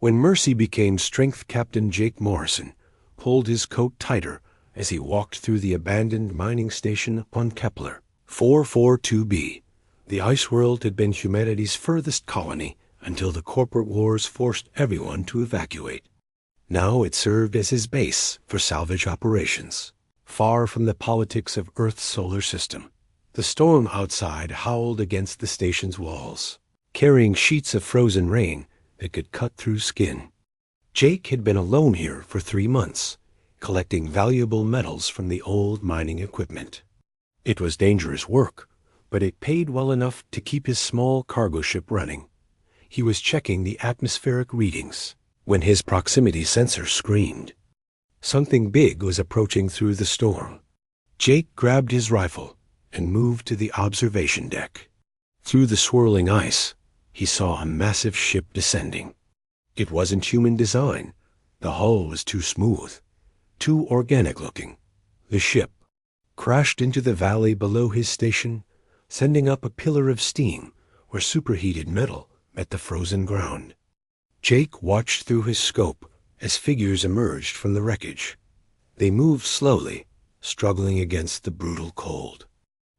When Mercy became strength, Captain Jake Morrison pulled his coat tighter as he walked through the abandoned mining station upon Kepler 442b. The ice world had been humanity's furthest colony until the corporate wars forced everyone to evacuate. Now it served as his base for salvage operations, far from the politics of Earth's solar system. The storm outside howled against the station's walls, carrying sheets of frozen rain that could cut through skin. Jake had been alone here for 3 months, collecting valuable metals from the old mining equipment. It was dangerous work, but it paid well enough to keep his small cargo ship running. He was checking the atmospheric readings when his proximity sensor screamed. Something big was approaching through the storm. Jake grabbed his rifle and moved to the observation deck. Through the swirling ice, he saw a massive ship descending. It wasn't human design. The hull was too smooth, too organic-looking. The ship crashed into the valley below his station, sending up a pillar of steam where superheated metal met the frozen ground. Jake watched through his scope as figures emerged from the wreckage. They moved slowly, struggling against the brutal cold.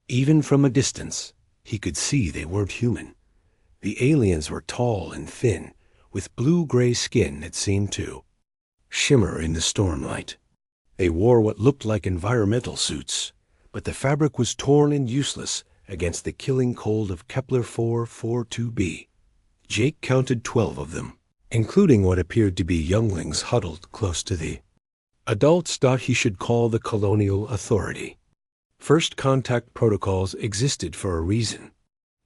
Even from a distance, he could see they weren't human. The aliens were tall and thin, with blue-gray skin that seemed to shimmer in the stormlight. They wore what looked like environmental suits, but the fabric was torn and useless against the killing cold of Kepler 442b. Jake counted 12 of them, including what appeared to be younglings huddled close to the adults. He should call the colonial authority. First contact protocols existed for a reason,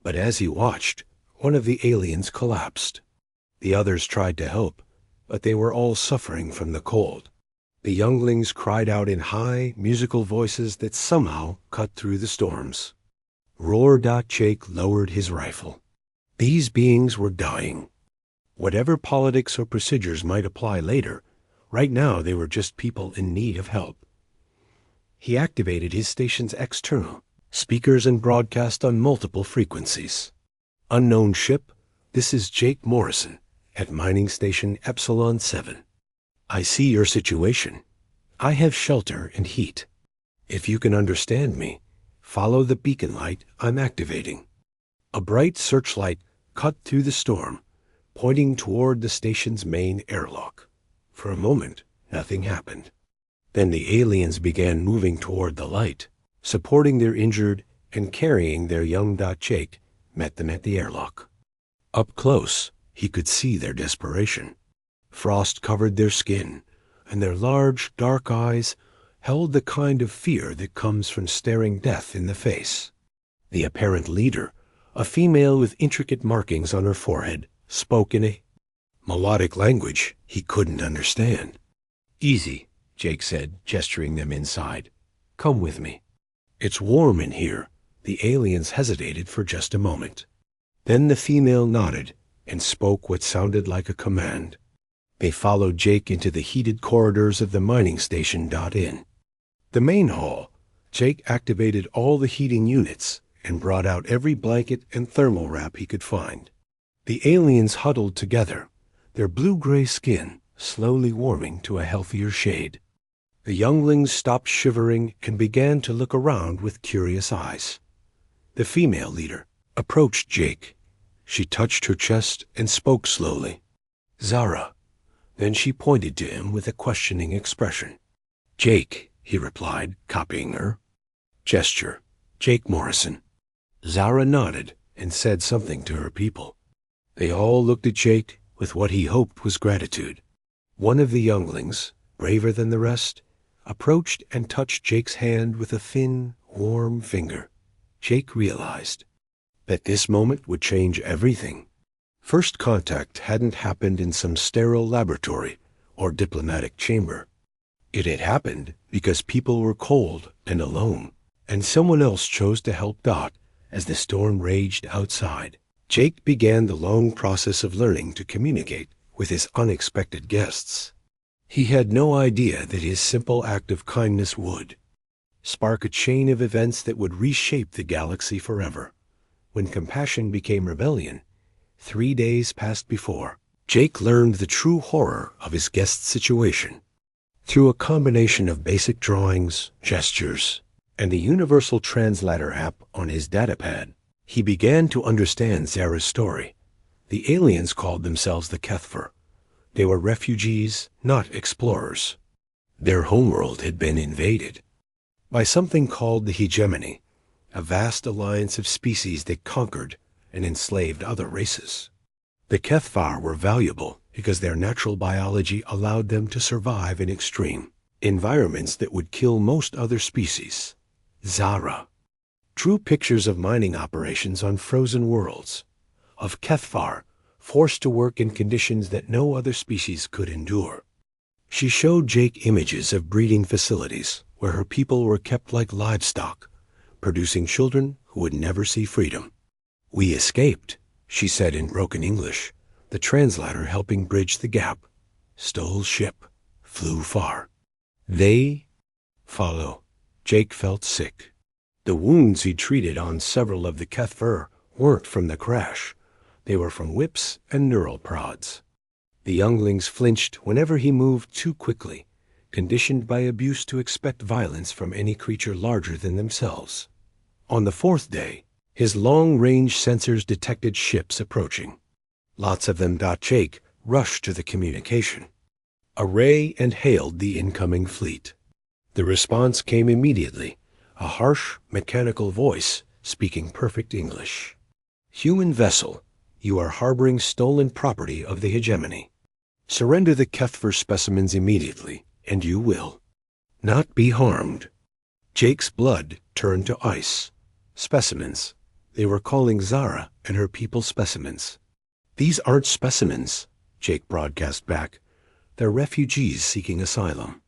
but as he watched, one of the aliens collapsed. The others tried to help, but they were all suffering from the cold. The younglings cried out in high, musical voices that somehow cut through the storms. Roar. Jake lowered his rifle. These beings were dying. Whatever politics or procedures might apply later, right now they were just people in need of help. He activated his station's external speakers and broadcast on multiple frequencies. Unknown ship, this is Jake Morrison at mining station Epsilon 7. I see your situation. I have shelter and heat. If you can understand me, follow the beacon light I'm activating. A bright searchlight cut through the storm, pointing toward the station's main airlock. For a moment, nothing happened. Then the aliens began moving toward the light, supporting their injured and carrying their young. Jake met them at the airlock. Up close, he could see their desperation. Frost covered their skin, and their large, dark eyes held the kind of fear that comes from staring death in the face. The apparent leader, a female with intricate markings on her forehead, spoke in a melodic language he couldn't understand. Easy, Jake said, gesturing them inside. Come with me. It's warm in here. The aliens hesitated for just a moment. Then the female nodded and spoke what sounded like a command. They followed Jake into the heated corridors of the mining station.in. The main hall, Jake activated all the heating units and brought out every blanket and thermal wrap he could find. The aliens huddled together, their blue-gray skin slowly warming to a healthier shade. The younglings stopped shivering and began to look around with curious eyes. The female leader approached Jake. She touched her chest and spoke slowly. Zara. Then she pointed to him with a questioning expression. Jake, he replied, copying her. Gesture. Jake Morrison. Zara nodded and said something to her people. They all looked at Jake with what he hoped was gratitude. One of the younglings, braver than the rest, approached and touched Jake's hand with a thin, warm finger. Jake realized that this moment would change everything. First contact hadn't happened in some sterile laboratory or diplomatic chamber. It had happened because people were cold and alone, and someone else chose to help Dot as the storm raged outside. Jake began the long process of learning to communicate with his unexpected guests. He had no idea that his simple act of kindness would spark a chain of events that would reshape the galaxy forever. When compassion became rebellion, 3 days passed before Jake learned the true horror of his guest's situation. Through a combination of basic drawings, gestures, and the universal translator app on his datapad, he began to understand Zara's story. The aliens called themselves the Kethver. They were refugees, not explorers. Their homeworld had been invaded by something called the hegemony, a vast alliance of species that conquered and enslaved other races. The Kethvar were valuable because their natural biology allowed them to survive in extreme environments that would kill most other species. Zara drew pictures of mining operations on frozen worlds, of Kethvar forced to work in conditions that no other species could endure. She showed Jake images of breeding facilities where her people were kept like livestock, producing children who would never see freedom. "We escaped," she said in broken English, the translator helping bridge the gap. "Stole ship, flew far. They follow." Jake felt sick. The wounds he treated on several of the Kethver weren't from the crash. They were from whips and neural prods. The younglings flinched whenever he moved too quickly, conditioned by abuse to expect violence from any creature larger than themselves. On the fourth day, his long-range sensors detected ships approaching. Lots of them. Jake rushed to the communication array and hailed the incoming fleet. The response came immediately, a harsh, mechanical voice speaking perfect English. "Human vessel, you are harboring stolen property of the hegemony. Surrender the Kethver specimens immediately, and you will not be harmed." Jake's blood turned to ice. Specimens. They were calling Zara and her people specimens. "These aren't specimens," Jake broadcast back. "They're refugees seeking asylum.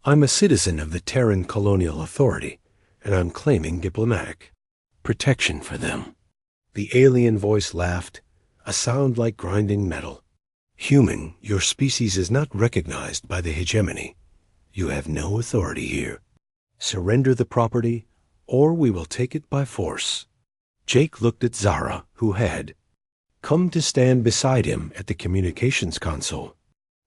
I'm a citizen of the Terran Colonial Authority, and I'm claiming diplomatic protection for them." The alien voice laughed, a sound like grinding metal. "Human, your species is not recognized by the hegemony. You have no authority here. Surrender the property, or we will take it by force." Jake looked at Zara, who had come to stand beside him at the communications console.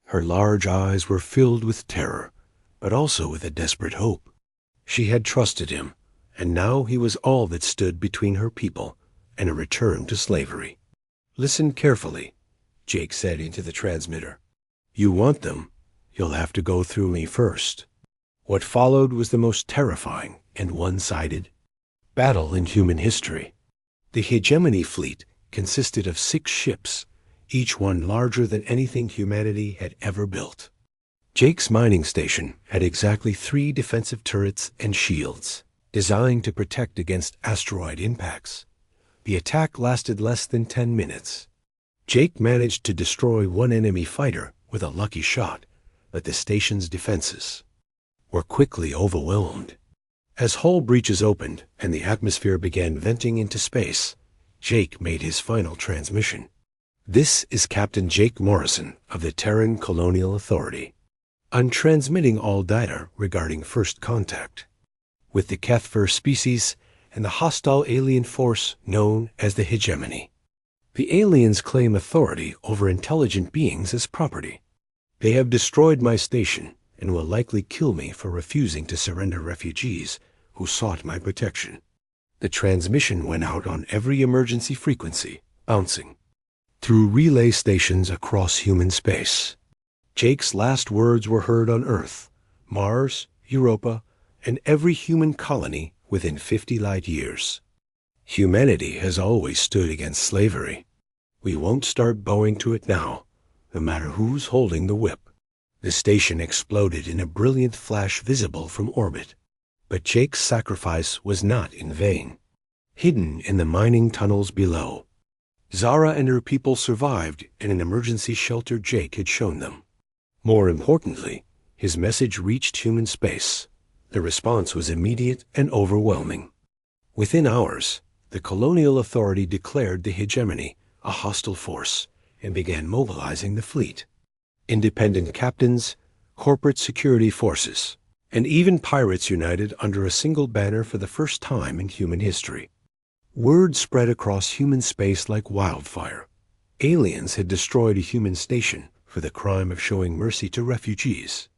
Her large eyes were filled with terror, but also with a desperate hope. She had trusted him, and now he was all that stood between her people and a return to slavery. "Listen carefully," Jake said into the transmitter. "You want them, you'll have to go through me first." What followed was the most terrifying and one-sided battle in human history. The hegemony fleet consisted of 6 ships, each one larger than anything humanity had ever built. Jake's mining station had exactly 3 defensive turrets and shields, designed to protect against asteroid impacts. The attack lasted less than 10 minutes. Jake managed to destroy one enemy fighter with a lucky shot, but the station's defenses were quickly overwhelmed. As hull breaches opened and the atmosphere began venting into space, Jake made his final transmission. "This is Captain Jake Morrison of the Terran Colonial Authority. I'm transmitting all data regarding first contact with the Kethver species and the hostile alien force known as the hegemony. The aliens claim authority over intelligent beings as property. They have destroyed my station and will likely kill me for refusing to surrender refugees who sought my protection." The transmission went out on every emergency frequency, bouncing through relay stations across human space. Jake's last words were heard on Earth, Mars, Europa, and every human colony within 50 light years. "Humanity has always stood against slavery. We won't start bowing to it now, no matter who's holding the whip." The station exploded in a brilliant flash visible from orbit. But Jake's sacrifice was not in vain. Hidden in the mining tunnels below, Zara and her people survived in an emergency shelter Jake had shown them. More importantly, his message reached human space. The response was immediate and overwhelming. Within hours, the Colonial Authority declared the hegemony a hostile force and began mobilizing the fleet. Independent captains, corporate security forces, and even pirates united under a single banner for the first time in human history. Word spread across human space like wildfire. Aliens had destroyed a human station for the crime of showing mercy to refugees.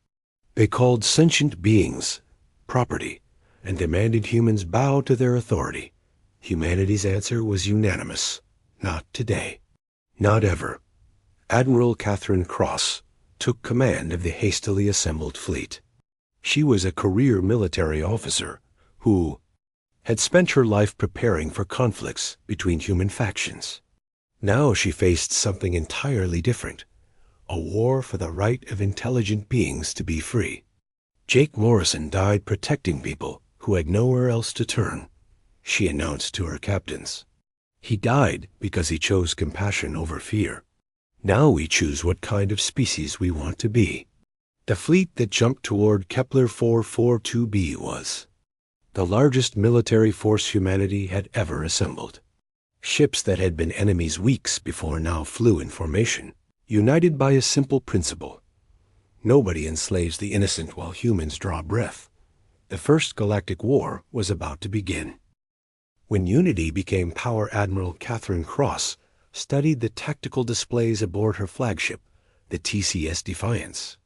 They called sentient beings property and demanded humans bow to their authority. Humanity's answer was unanimous. Not today. Not ever. Admiral Catherine Cross took command of the hastily assembled fleet. She was a career military officer who had spent her life preparing for conflicts between human factions. Now she faced something entirely different, a war for the right of intelligent beings to be free. Jake Morrison died protecting people who had nowhere else to turn, she announced to her captains. He died because he chose compassion over fear. Now we choose what kind of species we want to be. The fleet that jumped toward Kepler 442b was the largest military force humanity had ever assembled. Ships that had been enemies weeks before now flew in formation, united by a simple principle. Nobody enslaves the innocent while humans draw breath. The first galactic war was about to begin. When unity became power, Admiral Catherine Cross studied the tactical displays aboard her flagship, the TCS Defiance.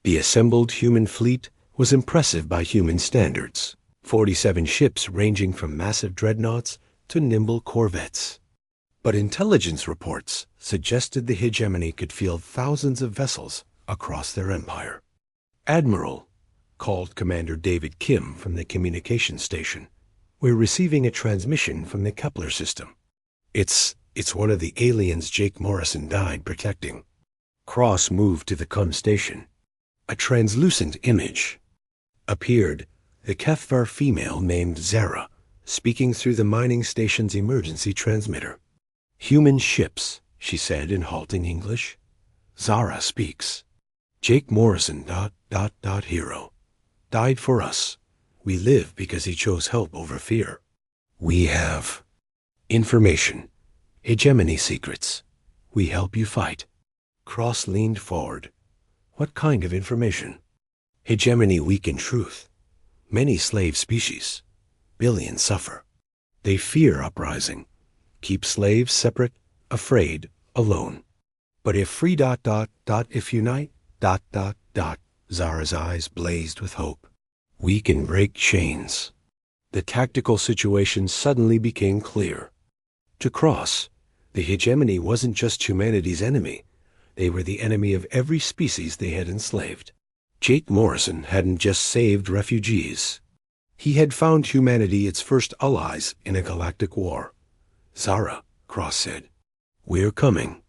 The assembled human fleet was impressive by human standards, 47 ships ranging from massive dreadnoughts to nimble corvettes. But intelligence reports suggested the hegemony could field thousands of vessels across their empire. Admiral, called Commander David Kim from the communications station, "We're receiving a transmission from the Kepler system. It's one of the aliens Jake Morrison died protecting." Cross moved to the comm station. A translucent image appeared, the Kefvar female named Zara, speaking through the mining station's emergency transmitter. "Human ships," she said in halting English. "Zara speaks. Jake Morrison, hero, died for us. We live because he chose help over fear. We have information, hegemony secrets. We help you fight." Cross leaned forward. "What kind of information?" "Hegemony weak in truth. Many slave species. Billions suffer. They fear uprising. Keep slaves separate, afraid, alone. But if free, if unite, Zara's eyes blazed with hope. We can break chains." The tactical situation suddenly became clear. To Cross, the hegemony wasn't just humanity's enemy. They were the enemy of every species they had enslaved. Jake Morrison hadn't just saved refugees. He had found humanity its first allies in a galactic war. "Zara," Cross said, "we're coming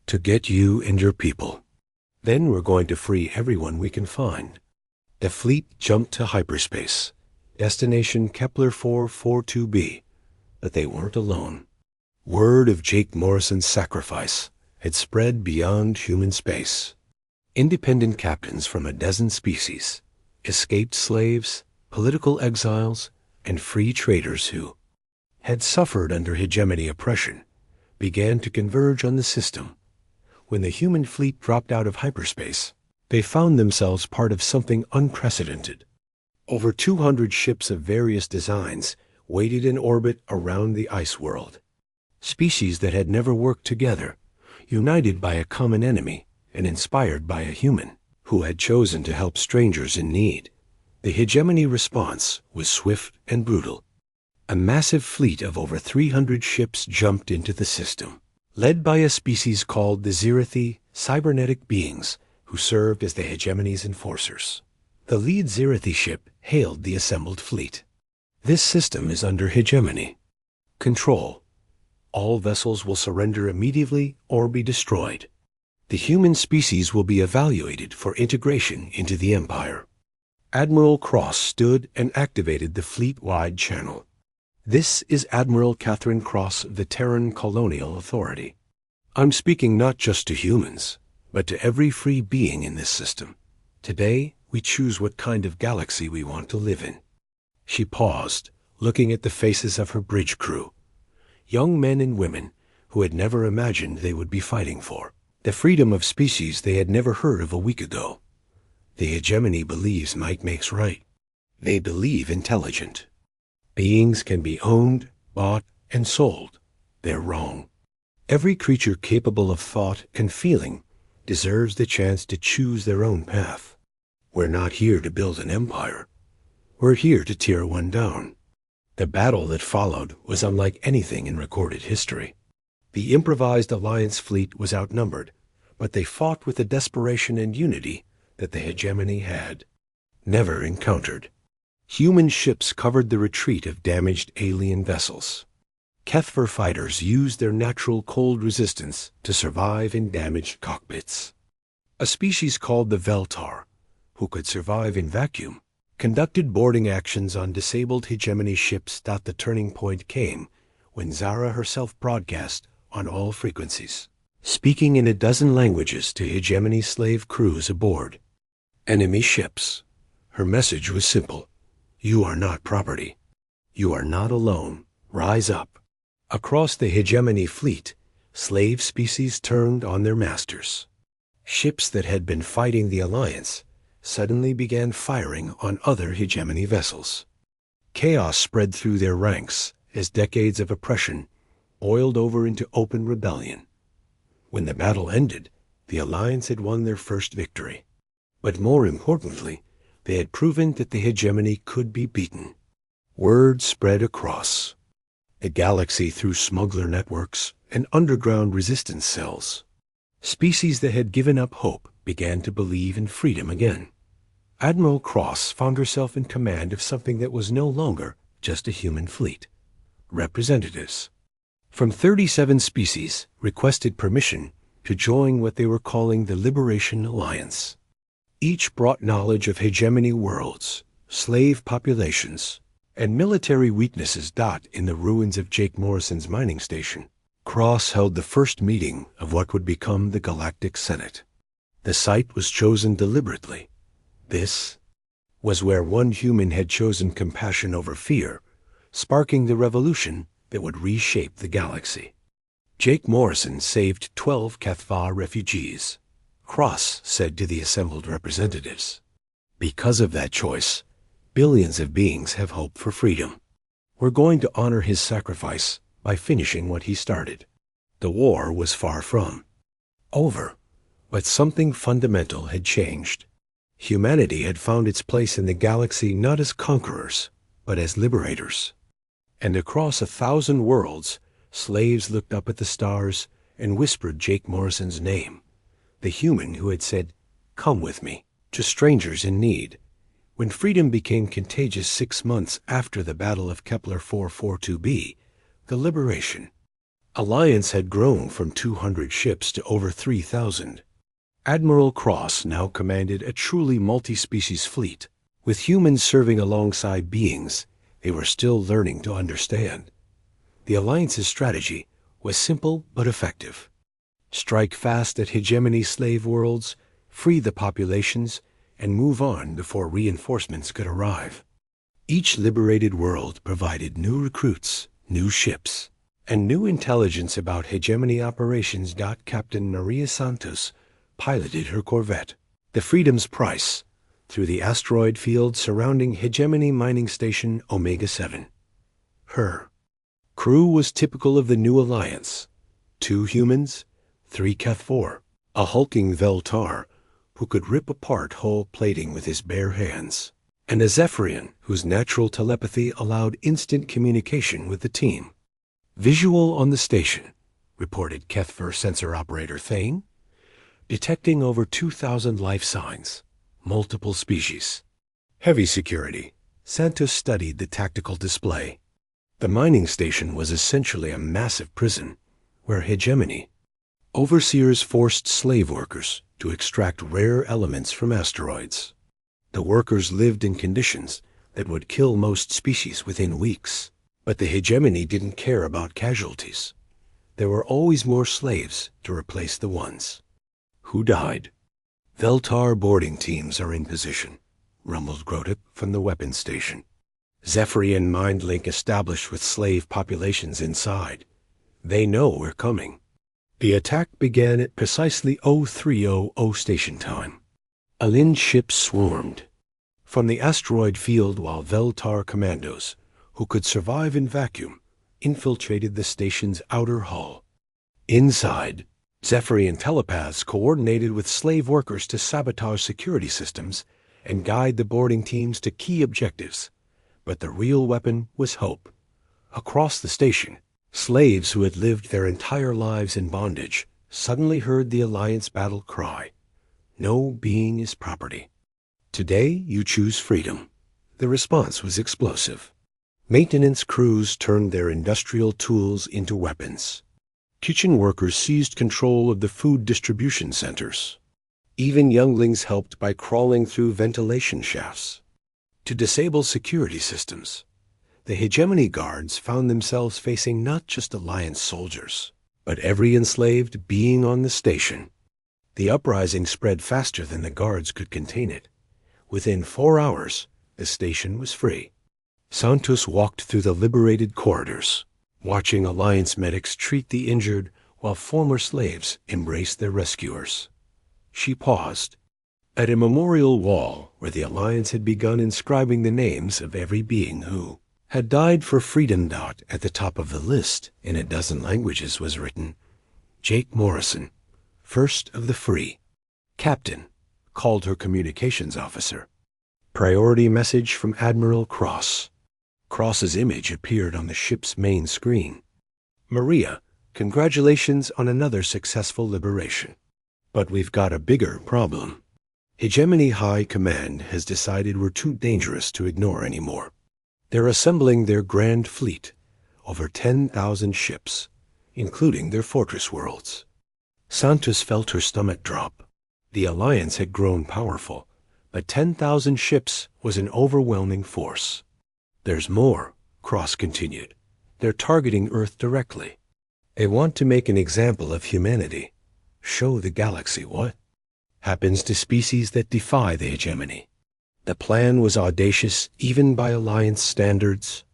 to get you and your people. Then we're going to free everyone we can find." The fleet jumped to hyperspace, destination Kepler 442b, but they weren't alone. Word of Jake Morrison's sacrifice had spread beyond human space. Independent captains from a dozen species, escaped slaves, political exiles, and free traders who had suffered under hegemony oppression began to converge on the system. When the human fleet dropped out of hyperspace, they found themselves part of something unprecedented. Over 200 ships of various designs waited in orbit around the ice world. Species that had never worked together, united by a common enemy and inspired by a human who had chosen to help strangers in need. The hegemony response was swift and brutal. A massive fleet of over 300 ships jumped into the system, led by a species called the Zirathi, cybernetic beings who served as the hegemony's enforcers. The lead Zirathi ship hailed the assembled fleet. "This system is under hegemony. Control. All vessels will surrender immediately or be destroyed. The human species will be evaluated for integration into the Empire." Admiral Cross stood and activated the fleet-wide channel. "This is Admiral Catherine Cross of the Terran Colonial Authority. I'm speaking not just to humans, but to every free being in this system. Today, we choose what kind of galaxy we want to live in." She paused, looking at the faces of her bridge crew. Young men and women who had never imagined they would be fighting for the freedom of species they had never heard of a week ago. The hegemony believes might makes right. They believe intelligent beings can be owned, bought, and sold. They're wrong. Every creature capable of thought and feeling deserves the chance to choose their own path. We're not here to build an empire. We're here to tear one down. The battle that followed was unlike anything in recorded history. The improvised Alliance fleet was outnumbered, but they fought with a desperation and unity that the hegemony had never encountered. Human ships covered the retreat of damaged alien vessels. Kethver fighters used their natural cold resistance to survive in damaged cockpits. A species called the Veltar, who could survive in vacuum, conducted boarding actions on disabled hegemony ships. The turning point came when Zara herself broadcast on all frequencies, speaking in a dozen languages to hegemony slave crews aboard enemy ships. Her message was simple: you are not property. You are not alone. Rise up. Across the hegemony fleet, slave species turned on their masters. Ships that had been fighting the Alliance suddenly began firing on other hegemony vessels. Chaos spread through their ranks as decades of oppression boiled over into open rebellion. When the battle ended, the Alliance had won their first victory. But more importantly, they had proven that the hegemony could be beaten. Word spread across the galaxy through smuggler networks and underground resistance cells. Species that had given up hope began to believe in freedom again. Admiral Cross found herself in command of something that was no longer just a human fleet. Representatives from 37 species requested permission to join what they were calling the Liberation Alliance. Each brought knowledge of hegemony worlds, slave populations, and military weaknesses. In the ruins of Jake Morrison's mining station, Cross held the first meeting of what would become the Galactic Senate. The site was chosen deliberately. This was where one human had chosen compassion over fear, sparking the revolution that would reshape the galaxy. Jake Morrison saved 12 Kethva refugees. Cross said to the assembled representatives, "Because of that choice, billions of beings have hope for freedom. We're going to honor his sacrifice by finishing what he started." The war was far from over, but something fundamental had changed. Humanity had found its place in the galaxy not as conquerors, but as liberators. And across 1,000 worlds, slaves looked up at the stars and whispered Jake Morrison's name, the human who had said, "Come with me," to strangers in need. When freedom became contagious 6 months after the Battle of Kepler 442b, the Liberation Alliance had grown from 200 ships to over 3,000. Admiral Cross now commanded a truly multi-species fleet, with humans serving alongside beings they were still learning to understand. The Alliance's strategy was simple but effective. Strike fast at hegemony slave worlds, free the populations, and move on before reinforcements could arrive. Each liberated world provided new recruits, new ships, and new intelligence about hegemony operations. Captain Maria Santos piloted her corvette, the Freedom's Price, through the asteroid field surrounding hegemony mining station Omega-7. Her crew was typical of the new Alliance: 2 humans, 3 Keth-4, a hulking Veltar who could rip apart hull plating with his bare hands, and a Zephyrian whose natural telepathy allowed instant communication with the team. "Visual on the station," reported Kethver sensor operator Thane, detecting over 2,000 life signs, multiple species. "Heavy security." Santos studied the tactical display. The mining station was essentially a massive prison, where hegemony overseers forced slave workers to extract rare elements from asteroids. The workers lived in conditions that would kill most species within weeks. But the hegemony didn't care about casualties. There were always more slaves to replace the ones who died. "Veltar boarding teams are in position," rumbled Grotip from the weapons station. "Zephyrian mind link established with slave populations inside. They know we're coming." The attack began at precisely 0300 station time. Alin ships swarmed from the asteroid field, while Veltar commandos, who could survive in vacuum, infiltrated the station's outer hull. Inside, Zephyrian telepaths coordinated with slave workers to sabotage security systems and guide the boarding teams to key objectives. But the real weapon was hope. Across the station, slaves who had lived their entire lives in bondage suddenly heard the Alliance battle cry, "No being is property. Today you choose freedom." The response was explosive. Maintenance crews turned their industrial tools into weapons. Kitchen workers seized control of the food distribution centers. Even younglings helped by crawling through ventilation shafts. To disable security systems, the hegemony guards found themselves facing not just Alliance soldiers, but every enslaved being on the station. The uprising spread faster than the guards could contain it. Within 4 hours, the station was free. Santos walked through the liberated corridors, watching Alliance medics treat the injured while former slaves embraced their rescuers. She paused. At a memorial wall where the Alliance had begun inscribing the names of every being who had died for freedom. At the top of the list, in a dozen languages, was written, "Jake Morrison, first of the free." "Captain," called her communications officer. Priority message from Admiral Cross. Cross's image appeared on the ship's main screen. "Maria, congratulations on another successful liberation. But we've got a bigger problem. Hegemony High Command has decided we're too dangerous to ignore anymore. They're assembling their grand fleet, over 10,000 ships, including their fortress worlds." Santos felt her stomach drop. The Alliance had grown powerful, but 10,000 ships was an overwhelming force. "There's more," Cross continued. "They're targeting Earth directly. They want to make an example of humanity. Show the galaxy what happens to species that defy the hegemony." The plan was audacious even by Alliance standards.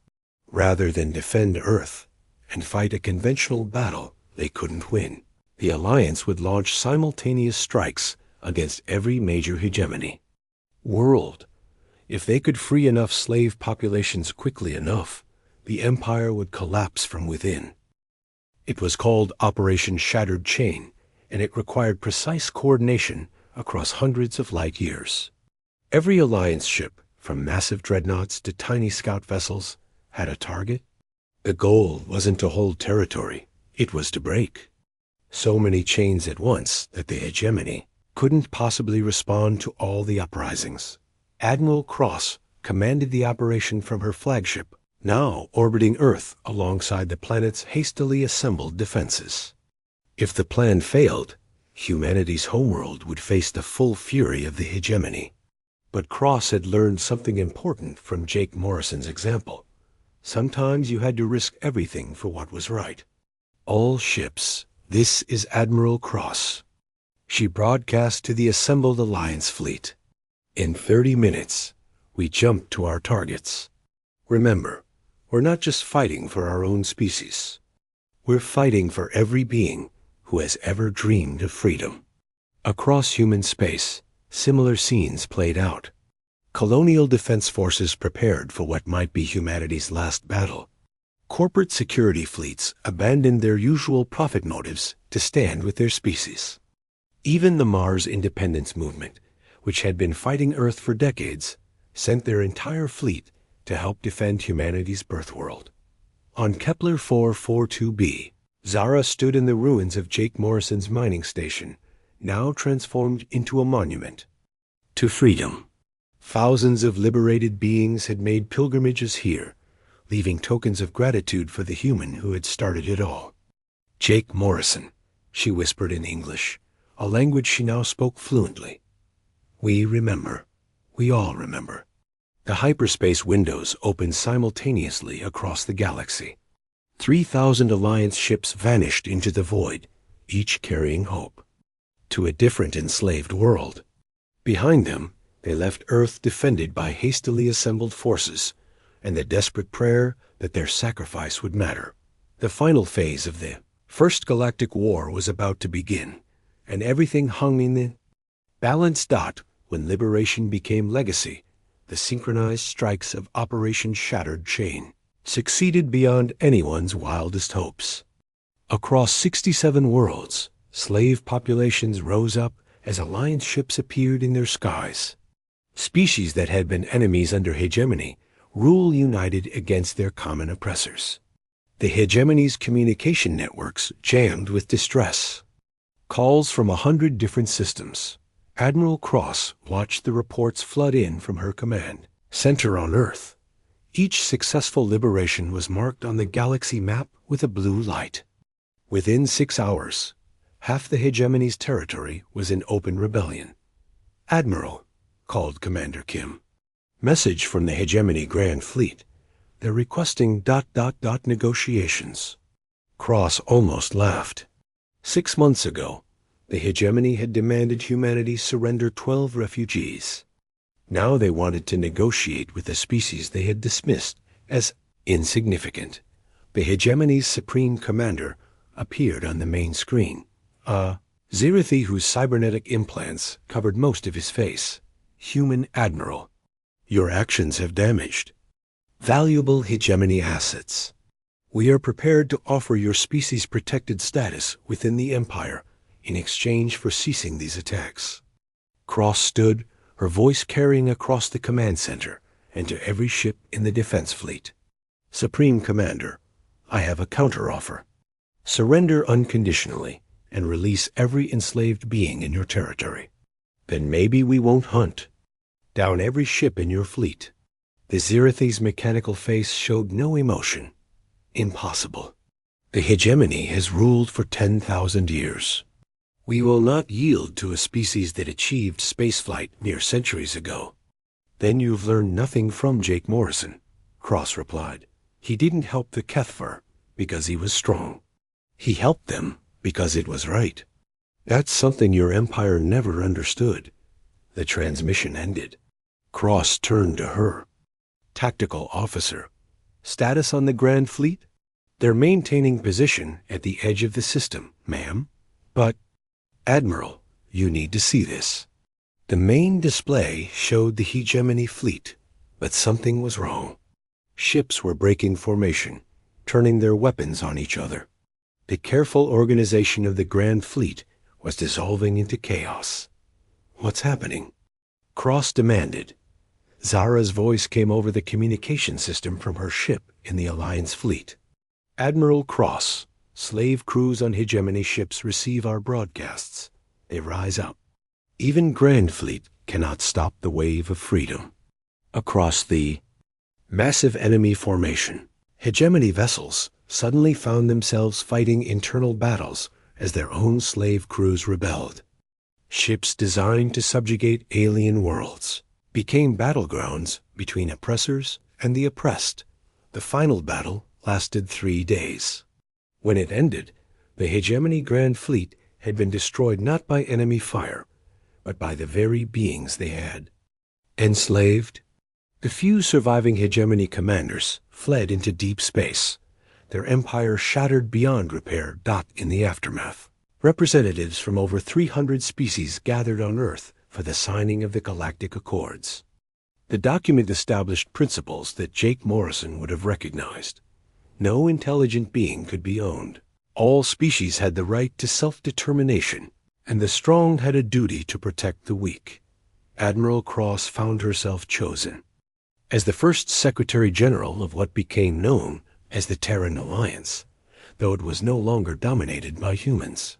Rather than defend Earth and fight a conventional battle they couldn't win, the Alliance would launch simultaneous strikes against every major hegemony world. If they could free enough slave populations quickly enough, the empire would collapse from within. It was called Operation Shattered Chain, and it required precise coordination across hundreds of light years. Every Alliance ship, from massive dreadnoughts to tiny scout vessels, had a target. The goal wasn't to hold territory, it was to break so many chains at once that the hegemony couldn't possibly respond to all the uprisings. Admiral Cross commanded the operation from her flagship, now orbiting Earth alongside the planet's hastily assembled defenses. If the plan failed, humanity's homeworld would face the full fury of the hegemony. But Cross had learned something important from Jake Morrison's example. Sometimes you had to risk everything for what was right. "All ships, this is Admiral Cross." She broadcast to the assembled Alliance fleet. "In 30 minutes, we jump to our targets. Remember, we're not just fighting for our own species. We're fighting for every being who has ever dreamed of freedom." Across human space, similar scenes played out. Colonial defense forces prepared for what might be humanity's last battle. Corporate security fleets abandoned their usual profit motives to stand with their species. Even the Mars Independence Movement, which had been fighting Earth for decades, sent their entire fleet to help defend humanity's birthworld. On Kepler 442b, Zara stood in the ruins of Jake Morrison's mining station, now transformed into a monument to freedom. Thousands of liberated beings had made pilgrimages here, leaving tokens of gratitude for the human who had started it all. "Jake Morrison," she whispered in English, a language she now spoke fluently. "We remember. We all remember." The hyperspace windows opened simultaneously across the galaxy. 3,000 Alliance ships vanished into the void, each carrying hope to a different enslaved world. Behind them, they left Earth defended by hastily assembled forces and the desperate prayer that their sacrifice would matter. The final phase of the First Galactic War was about to begin, and everything hung in the balance. When liberation became legacy, the synchronized strikes of Operation Shattered Chain succeeded beyond anyone's wildest hopes. Across 67 worlds, slave populations rose up as alliance ships appeared in their skies. Species that had been enemies under hegemony rule united against their common oppressors. The hegemony's communication networks jammed with distress. Calls from 100 different systems. Admiral Cross watched the reports flood in from her command center on Earth. Each successful liberation was marked on the galaxy map with a blue light. Within 6 hours, half the hegemony's territory was in open rebellion. "Admiral," called Commander Kim. "Message from the hegemony Grand Fleet. They're requesting ... negotiations." Cross almost laughed. 6 months ago, the hegemony had demanded humanity surrender 12 refugees. Now they wanted to negotiate with a species they had dismissed as insignificant. The hegemony's supreme commander appeared on the main screen. Zirathi, whose cybernetic implants covered most of his face. "Human Admiral, your actions have damaged valuable hegemony assets. We are prepared to offer your species protected status within the Empire in exchange for ceasing these attacks." Cross stood, her voice carrying across the command center and to every ship in the defense fleet. "Supreme Commander, I have a counteroffer. Surrender unconditionally and release every enslaved being in your territory. Then maybe we won't hunt down every ship in your fleet." The Zirathi's mechanical face showed no emotion. "Impossible. The hegemony has ruled for 10,000 years. We will not yield to a species that achieved spaceflight mere centuries ago." "Then you've learned nothing from Jake Morrison," Cross replied. "He didn't help the Kethvar because he was strong. He helped them because it was right. That's something your empire never understood." The transmission ended. Cross turned to her. "Tactical officer. Status on the Grand Fleet?" "They're maintaining position at the edge of the system, ma'am." "But, Admiral, you need to see this." The main display showed the hegemony fleet, but something was wrong. Ships were breaking formation, turning their weapons on each other. The careful organization of the Grand Fleet was dissolving into chaos. "What's happening?" Cross demanded. Zara's voice came over the communication system from her ship in the Alliance fleet. "Admiral Cross, slave crews on hegemony ships receive our broadcasts. They rise up. Even Grand Fleet cannot stop the wave of freedom." Across the massive enemy formation, hegemony vessels suddenly found themselves fighting internal battles as their own slave crews rebelled. Ships designed to subjugate alien worlds became battlegrounds between oppressors and the oppressed. The final battle lasted 3 days. When it ended, the hegemony Grand Fleet had been destroyed not by enemy fire, but by the very beings they had enslaved. The few surviving hegemony commanders fled into deep space, their empire shattered beyond repair. In the aftermath, representatives from over 300 species gathered on Earth for the signing of the Galactic Accords. The document established principles that Jake Morrison would have recognized. No intelligent being could be owned. All species had the right to self-determination, and the strong had a duty to protect the weak. Admiral Cross found herself chosen. As the first Secretary General of what became known as the Terran Alliance, though it was no longer dominated by humans.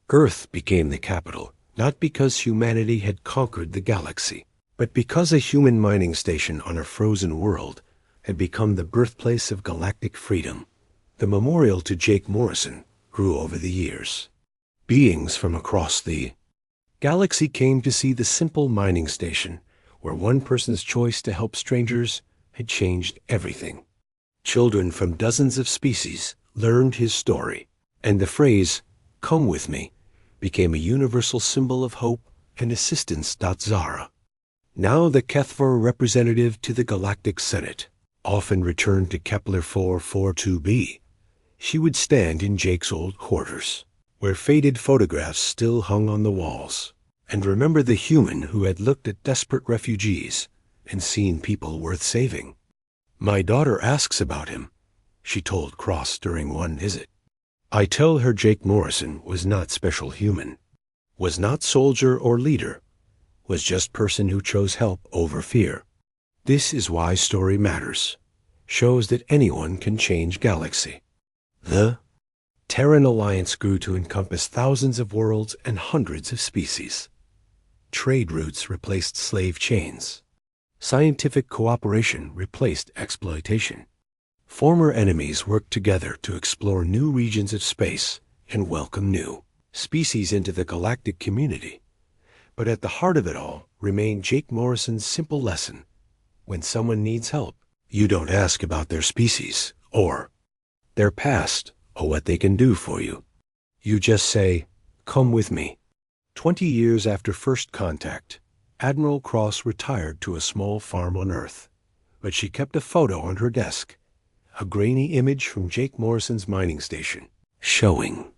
Earth became the capital, not because humanity had conquered the galaxy, but because a human mining station on a frozen world had become the birthplace of galactic freedom. The memorial to Jake Morrison grew over the years. Beings from across the galaxy came to see the simple mining station, where one person's choice to help strangers had changed everything. Children from dozens of species learned his story, and the phrase, "Come with me," became a universal symbol of hope and assistance. Zara, now the Kethvar representative to the Galactic Senate, often returned to Kepler 442b. She would stand in Jake's old quarters, where faded photographs still hung on the walls, and remember the human who had looked at desperate refugees and seen people worth saving. "My daughter asks about him," she told Cross during one visit. I tell her Jake Morrison was not special human, was not soldier or leader, was just person who chose help over fear. This is why story matters. Shows that anyone can change galaxy. The Terran Alliance grew to encompass thousands of worlds and hundreds of species. Trade routes replaced slave chains. Scientific cooperation replaced exploitation. Former enemies worked together to explore new regions of space and welcome new species into the galactic community. But at the heart of it all remained Jake Morrison's simple lesson. When someone needs help, you don't ask about their species or their past or what they can do for you. You just say, "Come with me." 20 years after first contact, Admiral Cross retired to a small farm on Earth, but she kept a photo on her desk, a grainy image from Jake Morrison's mining station, showing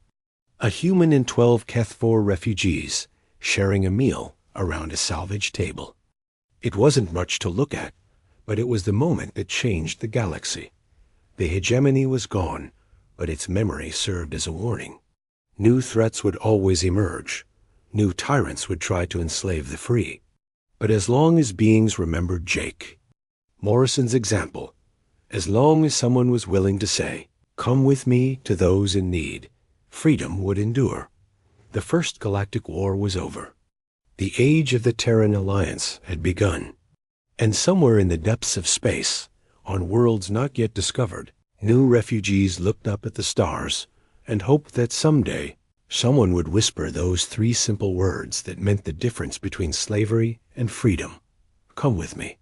a human and 12 Keth-4 refugees sharing a meal around a salvage table. It wasn't much to look at, but it was the moment that changed the galaxy. The hegemony was gone, but its memory served as a warning. New threats would always emerge. New tyrants would try to enslave the free. But as long as beings remembered Jake Morrison's example, as long as someone was willing to say, "Come with me to those in need," freedom would endure. The First Galactic War was over. The age of the Terran Alliance had begun. And somewhere in the depths of space, on worlds not yet discovered, new refugees looked up at the stars and hoped that someday someone would whisper those 3 simple words that meant the difference between slavery and freedom. "Come with me."